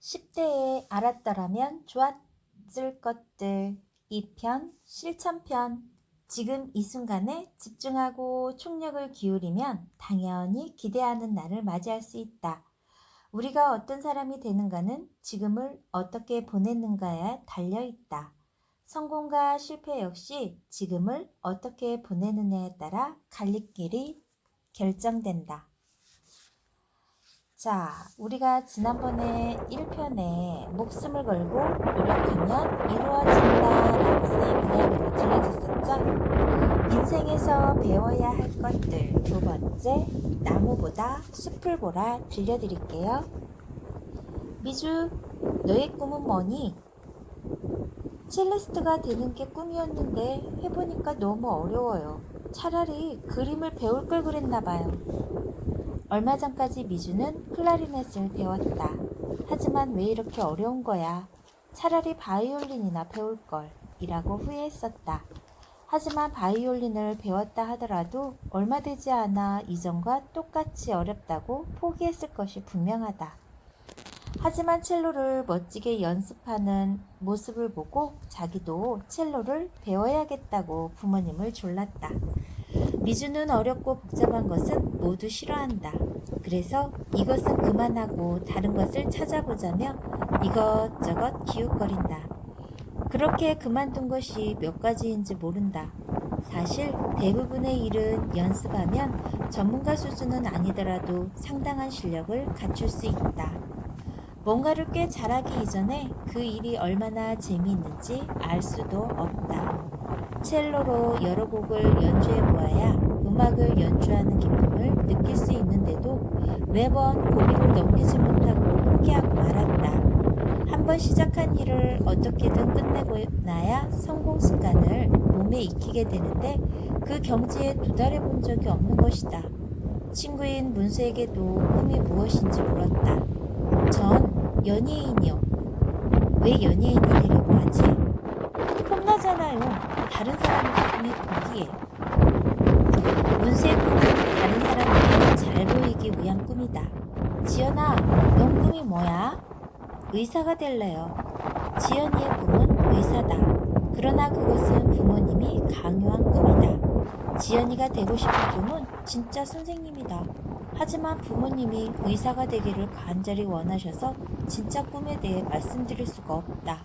10대에 알았더라면 좋았을 것들 2편 실천편. 지금 이 순간에 집중하고 총력을 기울이면 당연히 기대하는 날을 맞이할 수 있다. 우리가 어떤 사람이 되는가는 지금을 어떻게 보내는가에 달려 있다. 성공과 실패 역시 지금을 어떻게 보내느냐에 따라 갈릴 길이 결정된다. 자, 우리가 지난번에 1편에 목숨을 걸고 노력하면 이루어진다 라고 쓰인 이야기를 들려줬었죠? 인생에서 배워야 할 것들 두 번째, 나무보다 숲을 보라 들려드릴게요. 미주, 너의 꿈은 뭐니? 첼리스트가 되는 게 꿈이었는데 해보니까 너무 어려워요. 차라리 그림을 배울 걸 그랬나 봐요. 얼마 전까지 미주는 클라리넷을 배웠다. 하지만 왜 이렇게 어려운 거야? 차라리 바이올린이나 배울걸 이라고 후회했었다. 하지만 바이올린을 배웠다 하더라도 얼마 되지 않아 이전과 똑같이 어렵다고 포기했을 것이 분명하다. 하지만 첼로를 멋지게 연습하는 모습을 보고 자기도 첼로를 배워야겠다고 부모님을 졸랐다. 미주는 어렵고 복잡한 것은 모두 싫어한다. 그래서 이것은 그만하고 다른 것을 찾아보자며 이것저것 기웃거린다. 그렇게 그만둔 것이 몇 가지인지 모른다. 사실 대부분의 일은 연습하면 전문가 수준은 아니더라도 상당한 실력을 갖출 수 있다. 뭔가를 꽤 잘하기 이전에 그 일이 얼마나 재미있는지 알 수도 없다. 첼로로 여러 곡을 연주해 보아야 음악을 연주하는 기쁨을 느낄 수 있는데도 매번 고비를 넘기지 못하고 포기하고 말았다. 한번 시작한 일을 어떻게든 끝내고 나야 성공 습관을 몸에 익히게 되는데 그 경지에 도달해 본 적이 없는 것이다. 친구인 문수에게도 꿈이 무엇인지 물었다. 전 연예인이요. 왜 연예인이 되려고 하지? 폼나잖아요. 다른 사람의 꿈이 보기에. 문수의 꿈은 다른 사람에게 잘 보이기 위한 꿈이다. 지연아, 넌 꿈이 뭐야? 의사가 될래요. 지연이의 꿈은 의사다. 그러나 그것은 부모님이 강요한 꿈이다. 지연이가 되고 싶은 꿈은 진짜 선생님이다. 하지만 부모님이 의사가 되기를 간절히 원하셔서 진짜 꿈에 대해 말씀드릴 수가 없다.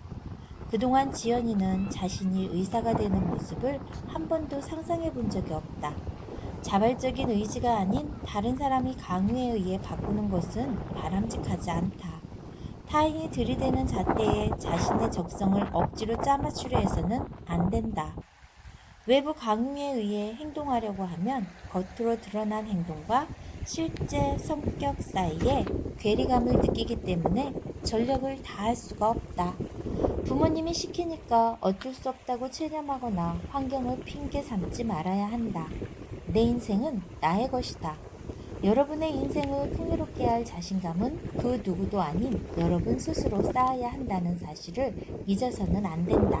그동안 지연이는 자신이 의사가 되는 모습을 한 번도 상상해 본 적이 없다. 자발적인 의지가 아닌 다른 사람이 강요에 의해 바꾸는 것은 바람직하지 않다. 타인이 들이대는 잣대에 자신의 적성을 억지로 짜맞추려 해서는 안 된다. 외부 강요에 의해 행동하려고 하면 겉으로 드러난 행동과 실제 성격 사이에 괴리감을 느끼기 때문에 전력을 다할 수가 없다. 부모님이 시키니까 어쩔 수 없다고 체념하거나 환경을 핑계 삼지 말아야 한다. 내 인생은 나의 것이다. 여러분의 인생을 풍요롭게 할 자신감은 그 누구도 아닌 여러분 스스로 쌓아야 한다는 사실을 잊어서는 안 된다.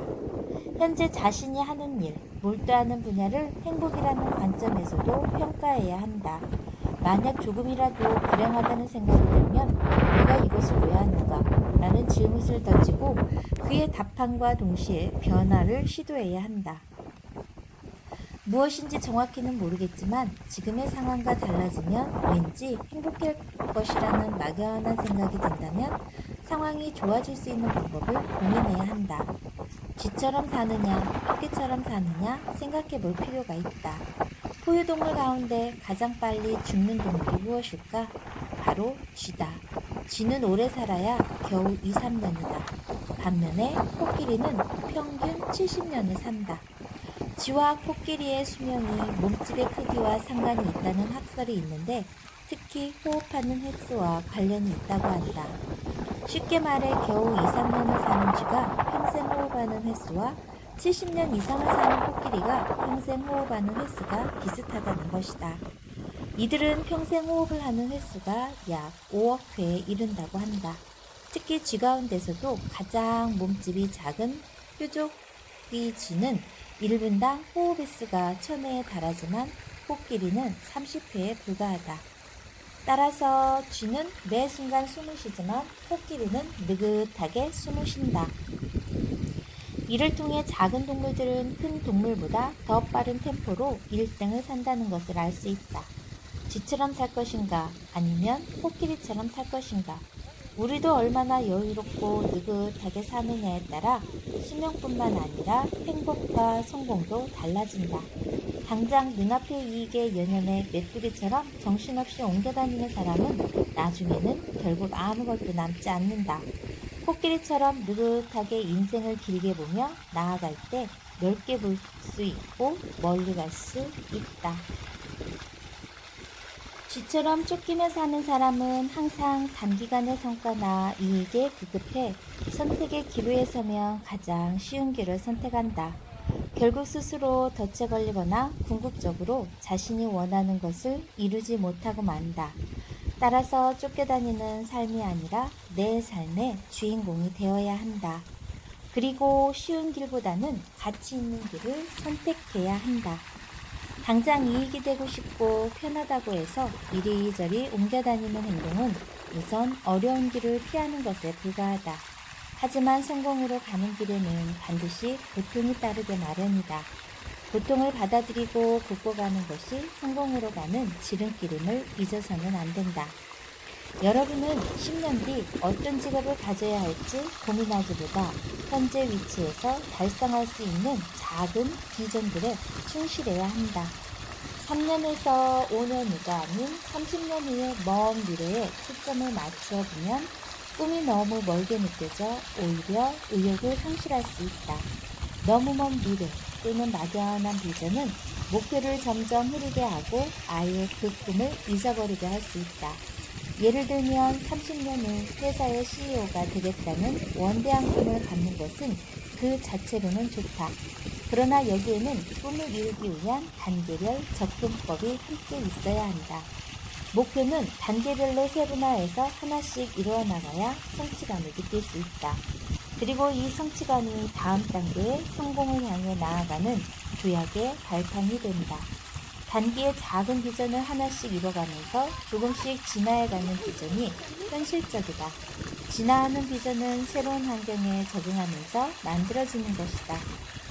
현재 자신이 하는 일, 몰두하는 분야를 행복이라는 관점에서도 평가해야 한다. 만약 조금이라도 불행하다는 생각이 들면 내가 이것을 왜 하는가? 라는 질문을 던지고 그의 답함과 동시에 변화를 시도해야 한다. 무엇인지 정확히는 모르겠지만 지금의 상황과 달라지면 왠지 행복할 것이라는 막연한 생각이 든다면 상황이 좋아질 수 있는 방법을 고민해야 한다. 쥐처럼 사느냐, 토끼처럼 사느냐 생각해 볼 필요가 있다. 포유동물 가운데 가장 빨리 죽는 동물이 무엇일까? 바로 쥐다. 쥐는 오래 살아야 겨우 2, 3년이다. 반면에 코끼리는 평균 70년을 산다. 쥐와 코끼리의 수명이 몸집의 크기와 상관이 있다는 학설이 있는데 특히 호흡하는 횟수와 관련이 있다고 한다. 쉽게 말해 겨우 2, 3년을 사는 쥐가 평생 호흡하는 횟수와 70년 이상을 사는 코끼리가 평생 호흡하는 횟수가 비슷하다는 것이다. 이들은 평생 호흡을 하는 횟수가 약 5억 회에 이른다고 한다. 특히 쥐 가운데서도 가장 몸집이 작은 뾰족이 쥐는 1분당 호흡 횟수가 1000회에 달하지만 코끼리는 30회에 불과하다. 따라서 쥐는 매 순간 숨을 쉬지만 코끼리는 느긋하게 숨을 쉰다. 이를 통해 작은 동물들은 큰 동물보다 더 빠른 템포로 일생을 산다는 것을 알 수 있다. 쥐처럼 살 것인가 아니면 코끼리처럼 살 것인가. 우리도 얼마나 여유롭고 느긋하게 사느냐에 따라 수명뿐만 아니라 행복과 성공도 달라진다. 당장 눈앞의 이익에 연연해 메뚜기처럼 정신없이 옮겨다니는 사람은 나중에는 결국 아무것도 남지 않는다. 코끼리처럼 느긋하게 인생을 길게 보며 나아갈 때 넓게 볼 수 있고 멀리 갈 수 있다. 쥐처럼 쫓기며 사는 사람은 항상 단기간의 성과나 이익에 급급해 선택의 기로에 서면 가장 쉬운 길을 선택한다. 결국 스스로 덫에 걸리거나 궁극적으로 자신이 원하는 것을 이루지 못하고 만다. 따라서 쫓겨다니는 삶이 아니라 내 삶의 주인공이 되어야 한다. 그리고 쉬운 길보다는 가치 있는 길을 선택해야 한다. 당장 이익이 되고 싶고 편하다고 해서 이리저리 옮겨다니는 행동은 우선 어려운 길을 피하는 것에 불과하다. 하지만 성공으로 가는 길에는 반드시 고통이 따르게 마련이다. 고통을 받아들이고 극복하는 것이 성공으로 가는 지름길임을 잊어서는 안 된다. 여러분은 10년 뒤 어떤 직업을 가져야 할지 고민하기보다 현재 위치에서 달성할 수 있는 작은 비전들에 충실해야 한다. 3년에서 5년 후가 아닌 30년 후의 먼 미래에 초점을 맞추어 보면 꿈이 너무 멀게 느껴져 오히려 의욕을 상실할 수 있다. 너무 먼 미래 또는 막연한 비전은 목표를 점점 흐리게 하고 아예 그 꿈을 잊어버리게 할 수 있다. 예를 들면 30년 후 회사의 CEO가 되겠다는 원대한 꿈을 갖는 것은 그 자체로는 좋다. 그러나 여기에는 꿈을 이루기 위한 단계별 접근법이 함께 있어야 한다. 목표는 단계별로 세분화해서 하나씩 이루어 나가야 성취감을 느낄 수 있다. 그리고 이 성취감이 다음 단계의 성공을 향해 나아가는 조약의 발판이 된다. 단기의 작은 비전을 하나씩 이뤄가면서 조금씩 진화해가는 비전이 현실적이다. 진화하는 비전은 새로운 환경에 적응하면서 만들어지는 것이다.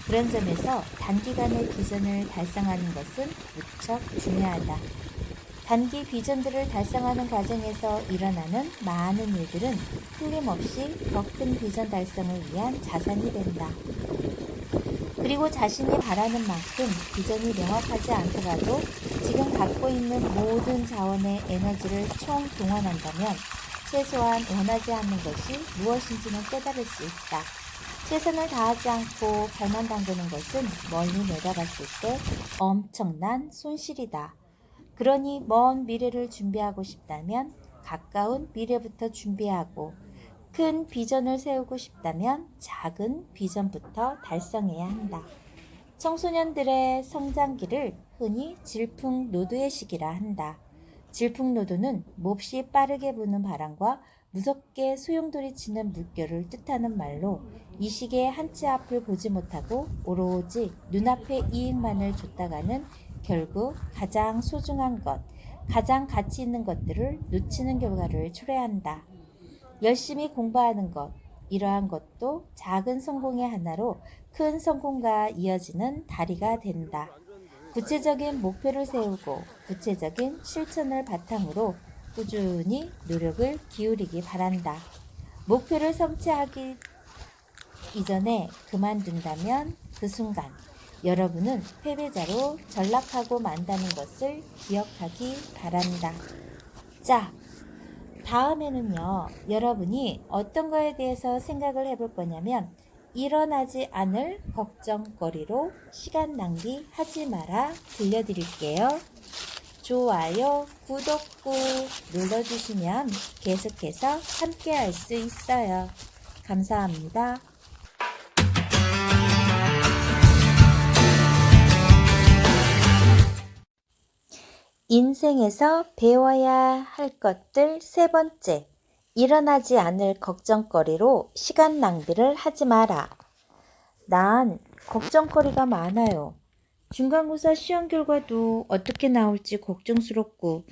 그런 점에서 단기간의 비전을 달성하는 것은 무척 중요하다. 단기 비전들을 달성하는 과정에서 일어나는 많은 일들은 틀림없이 더 큰 비전 달성을 위한 자산이 된다. 그리고 자신이 바라는 만큼 비전이 명확하지 않더라도 지금 갖고 있는 모든 자원의 에너지를 총동원한다면 최소한 원하지 않는 것이 무엇인지는 깨달을 수 있다. 최선을 다하지 않고 발만 담그는 것은 멀리 내다봤을 때 엄청난 손실이다. 그러니 먼 미래를 준비하고 싶다면 가까운 미래부터 준비하고 큰 비전을 세우고 싶다면 작은 비전부터 달성해야 한다. 청소년들의 성장기를 흔히 질풍노도의 시기라 한다. 질풍노도는 몹시 빠르게 부는 바람과 무섭게 소용돌이 치는 물결을 뜻하는 말로 이 시기에 한치 앞을 보지 못하고 오로지 눈앞의 이익만을 좇다가는 결국 가장 소중한 것, 가장 가치 있는 것들을 놓치는 결과를 초래한다. 열심히 공부하는 것, 이러한 것도 작은 성공의 하나로 큰 성공과 이어지는 다리가 된다. 구체적인 목표를 세우고 구체적인 실천을 바탕으로 꾸준히 노력을 기울이기 바란다. 목표를 성취하기 이전에 그만둔다면 그 순간 여러분은 패배자로 전락하고 만다는 것을 기억하기 바란다. 자, 다음에는요, 여러분이 어떤 거에 대해서 생각을 해볼 거냐면 일어나지 않을 걱정거리로 시간 낭비하지 마라 들려드릴게요. 좋아요, 구독 꾹 눌러주시면 계속해서 함께 할 수 있어요. 감사합니다. 인생에서 배워야 할 것들 세 번째, 일어나지 않을 걱정거리로 시간 낭비를 하지 마라. 난 걱정거리가 많아요. 중간고사 시험 결과도 어떻게 나올지 걱정스럽고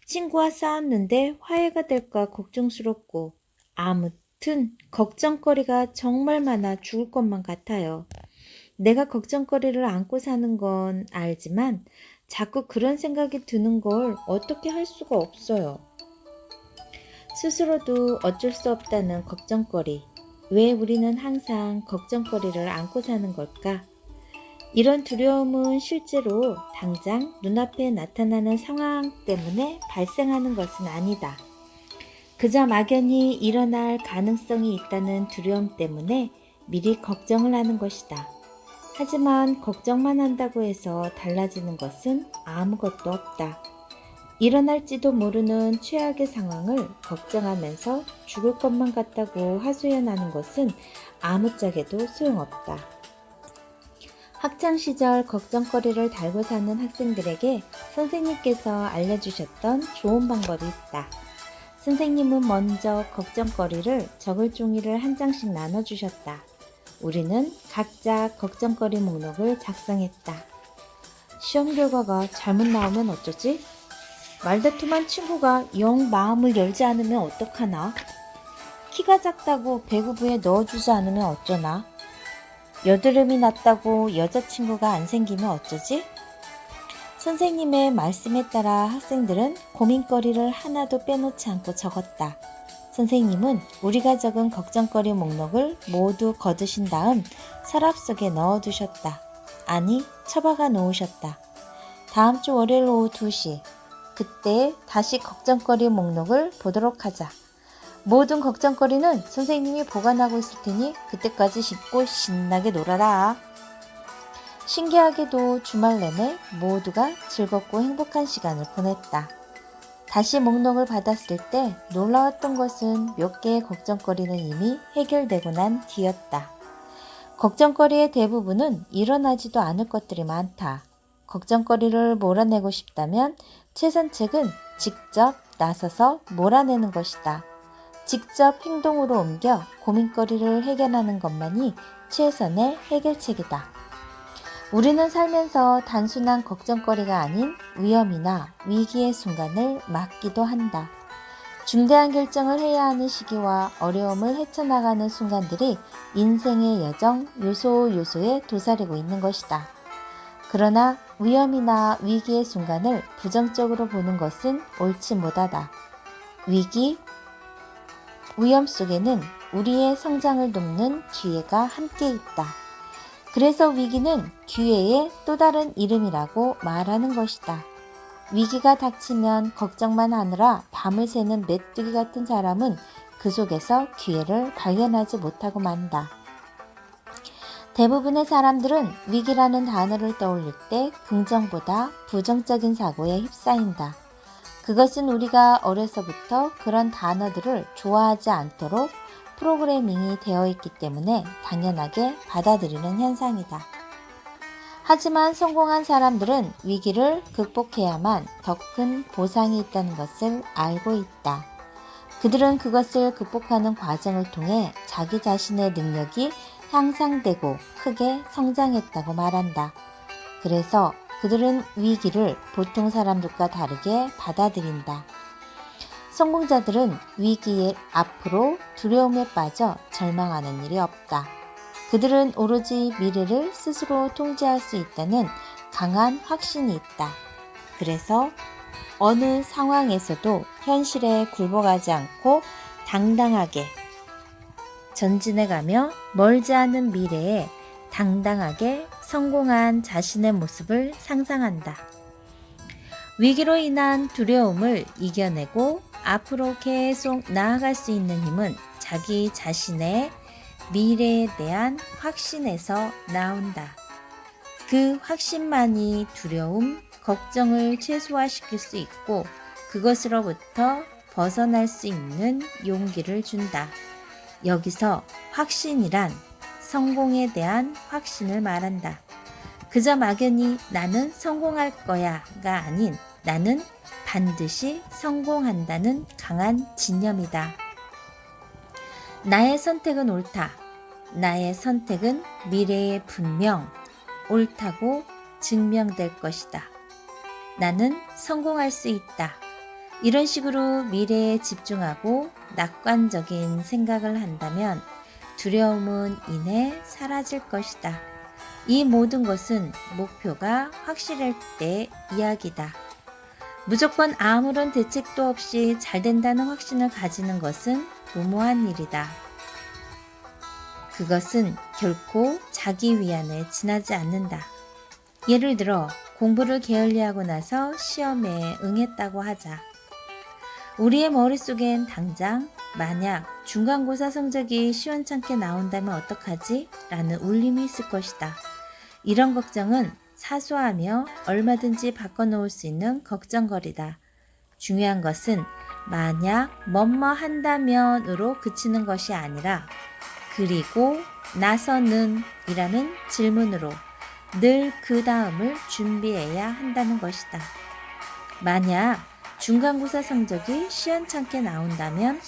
친구와 싸웠는데 화해가 될까 걱정스럽고 아무튼 걱정거리가 정말 많아 죽을 것만 같아요. 내가 걱정거리를 안고 사는 건 알지만 자꾸 그런 생각이 드는 걸 어떻게 할 수가 없어요. 스스로도 어쩔 수 없다는 걱정거리. 왜 우리는 항상 걱정거리를 안고 사는 걸까? 이런 두려움은 실제로 당장 눈앞에 나타나는 상황 때문에 발생하는 것은 아니다. 그저 막연히 일어날 가능성이 있다는 두려움 때문에 미리 걱정을 하는 것이다. 하지만 걱정만 한다고 해서 달라지는 것은 아무것도 없다. 일어날지도 모르는 최악의 상황을 걱정하면서 죽을 것만 같다고 하소연하는 것은 아무짝에도 소용없다. 학창시절 걱정거리를 달고 사는 학생들에게 선생님께서 알려주셨던 좋은 방법이 있다. 선생님은 먼저 걱정거리를 적을 종이를 한 장씩 나눠주셨다. 우리는 각자 걱정거리 목록을 작성했다. 시험 결과가 잘못 나오면 어쩌지? 말다툼한 친구가 영 마음을 열지 않으면 어떡하나? 키가 작다고 배구부에 넣어주지 않으면 어쩌나? 여드름이 났다고 여자친구가 안 생기면 어쩌지? 선생님의 말씀에 따라 학생들은 고민거리를 하나도 빼놓지 않고 적었다. 선생님은 우리가 적은 걱정거리 목록을 모두 거두신 다음 서랍 속에 넣어두셨다. 아니, 처박아 놓으셨다. 다음 주 월요일 오후 2시, 그때 다시 걱정거리 목록을 보도록 하자. 모든 걱정거리는 선생님이 보관하고 있을 테니 그때까지 씻고 신나게 놀아라. 신기하게도 주말 내내 모두가 즐겁고 행복한 시간을 보냈다. 다시 목록을 받았을 때 놀라웠던 것은 몇 개의 걱정거리는 이미 해결되고 난 뒤였다. 걱정거리의 대부분은 일어나지도 않을 것들이 많다. 걱정거리를 몰아내고 싶다면 최선책은 직접 나서서 몰아내는 것이다. 직접 행동으로 옮겨 고민거리를 해결하는 것만이 최선의 해결책이다. 우리는 살면서 단순한 걱정거리가 아닌 위험이나 위기의 순간을 맞기도 한다. 중대한 결정을 해야 하는 시기와 어려움을 헤쳐나가는 순간들이 인생의 여정 요소요소에 도사리고 있는 것이다. 그러나 위험이나 위기의 순간을 부정적으로 보는 것은 옳지 못하다. 위험 속에는 우리의 성장을 돕는 기회가 함께 있다. 그래서 위기는 기회의 또 다른 이름이라고 말하는 것이다. 위기가 닥치면 걱정만 하느라 밤을 새는 메뚜기 같은 사람은 그 속에서 기회를 발견하지 못하고 만다. 대부분의 사람들은 위기라는 단어를 떠올릴 때 긍정보다 부정적인 사고에 휩싸인다. 그것은 우리가 어려서부터 그런 단어들을 좋아하지 않도록 프로그래밍이 되어 있기 때문에 당연하게 받아들이는 현상이다. 하지만 성공한 사람들은 위기를 극복해야만 더 큰 보상이 있다는 것을 알고 있다. 그들은 그것을 극복하는 과정을 통해 자기 자신의 능력이 향상되고 크게 성장했다고 말한다. 그래서 그들은 위기를 보통 사람들과 다르게 받아들인다. 성공자들은 위기의 앞으로 두려움에 빠져 절망하는 일이 없다. 그들은 오로지 미래를 스스로 통제할 수 있다는 강한 확신이 있다. 그래서 어느 상황에서도 현실에 굴복하지 않고 당당하게 전진해가며 멀지 않은 미래에 당당하게 성공한 자신의 모습을 상상한다. 위기로 인한 두려움을 이겨내고 앞으로 계속 나아갈 수 있는 힘은 자기 자신의 미래에 대한 확신에서 나온다. 그 확신만이 두려움, 걱정을 최소화시킬 수 있고 그것으로부터 벗어날 수 있는 용기를 준다. 여기서 확신이란 성공에 대한 확신을 말한다. 그저 막연히 나는 성공할 거야가 아닌 나는 반드시 성공한다는 강한 진념이다. 나의 선택은 옳다. 나의 선택은 미래에 분명 옳다고 증명될 것이다. 나는 성공할 수 있다. 이런 식으로 미래에 집중하고 낙관적인 생각을 한다면 두려움은 이내 사라질 것이다. 이 모든 것은 목표가 확실할 때 이야기다. 무조건 아무런 대책도 없이 잘 된다는 확신을 가지는 것은 무모한 일이다. 그것은 결코 자기 위안에 지나지 않는다. 예를 들어 공부를 게을리하고 나서 시험에 응했다고 하자. 우리의 머릿속엔 당장 만약 중간고사 성적이 시원찮게 나온다면 어떡하지? 라는 울림이 있을 것이다. 이런 걱정은 사소하며 얼마든지 바꿔놓을 수 있는 걱정거리다. 중요한 것은 만약 뭐뭐 한다면으로 그치는 것이 아니라 그리고 나서는 이라는 질문으로 늘 그 다음을 준비해야 한다는 것이다. 만약 중간고사 성적이 시원찮게 나온다면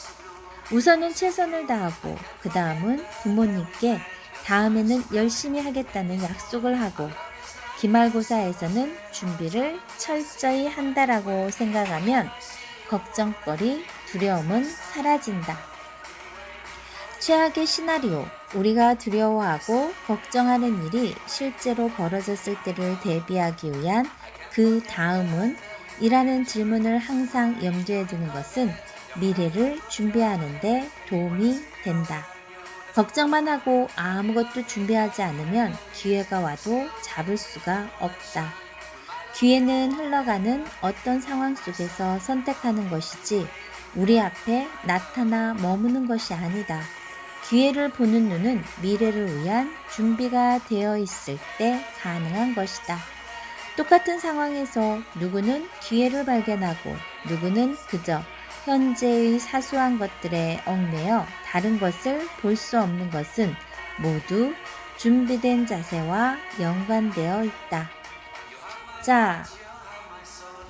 우선은 최선을 다하고 그 다음은 부모님께 다음에는 열심히 하겠다는 약속을 하고 기말고사에서는 준비를 철저히 한다라고 생각하면 걱정거리, 두려움은 사라진다. 최악의 시나리오, 우리가 두려워하고 걱정하는 일이 실제로 벌어졌을 때를 대비하기 위한 그 다음은 이라는 질문을 항상 염두에 두는 것은 미래를 준비하는 데 도움이 된다. 걱정만 하고 아무것도 준비하지 않으면 기회가 와도 잡을 수가 없다. 기회는 흘러가는 어떤 상황 속에서 선택하는 것이지 우리 앞에 나타나 머무는 것이 아니다. 기회를 보는 눈은 미래를 위한 준비가 되어 있을 때 가능한 것이다. 똑같은 상황에서 누구는 기회를 발견하고 누구는 그저 현재의 사소한 것들에 얽매여 다른 것을 볼 수 없는 것은 모두 준비된 자세와 연관되어 있다. 자,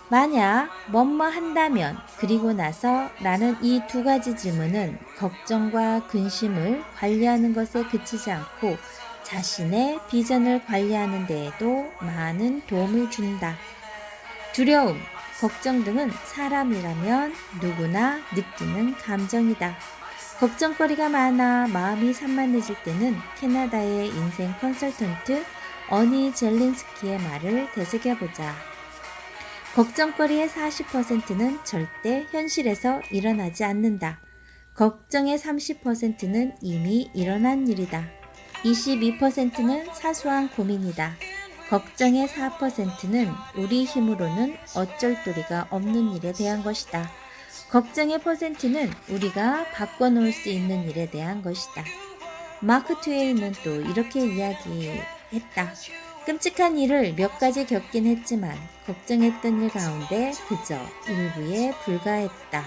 만약 뭐뭐 한다면 그리고 나서 라는 이 두 가지 질문은 걱정과 근심을 관리하는 것에 그치지 않고 자신의 비전을 관리하는 데에도 많은 도움을 준다. 두려움, 걱정 등은 사람이라면 누구나 느끼는 감정이다. 걱정거리가 많아 마음이 산만해질 때는 캐나다의 인생 컨설턴트 어니 젤린스키의 말을 되새겨보자. 걱정거리의 40%는 절대 현실에서 일어나지 않는다. 걱정의 30%는 이미 일어난 일이다. 22%는 사소한 고민이다. 걱정의 4%는 우리 힘으로는 어쩔 도리가 없는 일에 대한 것이다. 걱정의 퍼센트는 우리가 바꿔놓을 수 있는 일에 대한 것이다. 마크 트웨인은 또 이렇게 이야기했다. 끔찍한 일을 몇 가지 겪긴 했지만 걱정했던 일 가운데 그저 일부에 불과했다.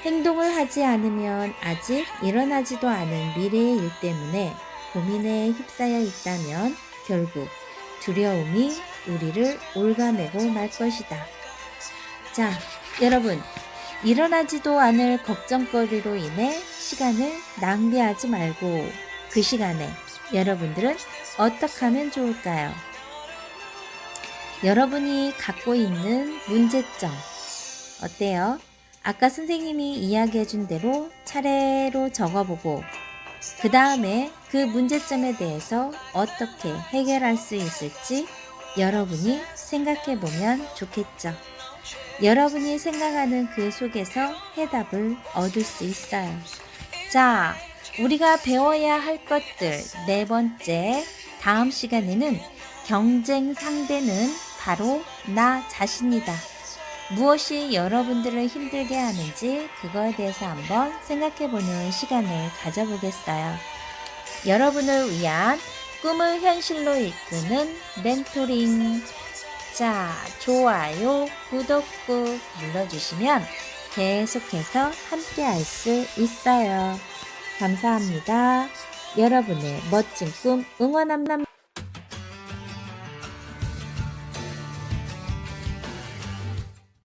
행동을 하지 않으면 아직 일어나지도 않은 미래의 일 때문에 고민에 휩싸여 있다면 결국 두려움이 우리를 올가매고 말 것이다. 자, 여러분, 일어나지도 않을 걱정거리로 인해 시간을 낭비하지 말고 그 시간에 여러분들은 어떻게 하면 좋을까요? 여러분이 갖고 있는 문제점 어때요? 아까 선생님이 이야기해준 대로 차례로 적어보고 그 다음에 그 문제점에 대해서 어떻게 해결할 수 있을지 여러분이 생각해보면 좋겠죠. 여러분이 생각하는 그 속에서 해답을 얻을 수 있어요. 자, 우리가 배워야 할 것들 네 번째, 다음 시간에는 경쟁 상대는 바로 나 자신이다. 무엇이 여러분들을 힘들게 하는지 그거에 대해서 한번 생각해보는 시간을 가져보겠어요. 여러분을 위한 꿈을 현실로 이끄는 멘토링. 자, 좋아요, 구독 꾹 눌러주시면 계속해서 함께 할 수 있어요. 감사합니다. 여러분의 멋진 꿈 응원합니다.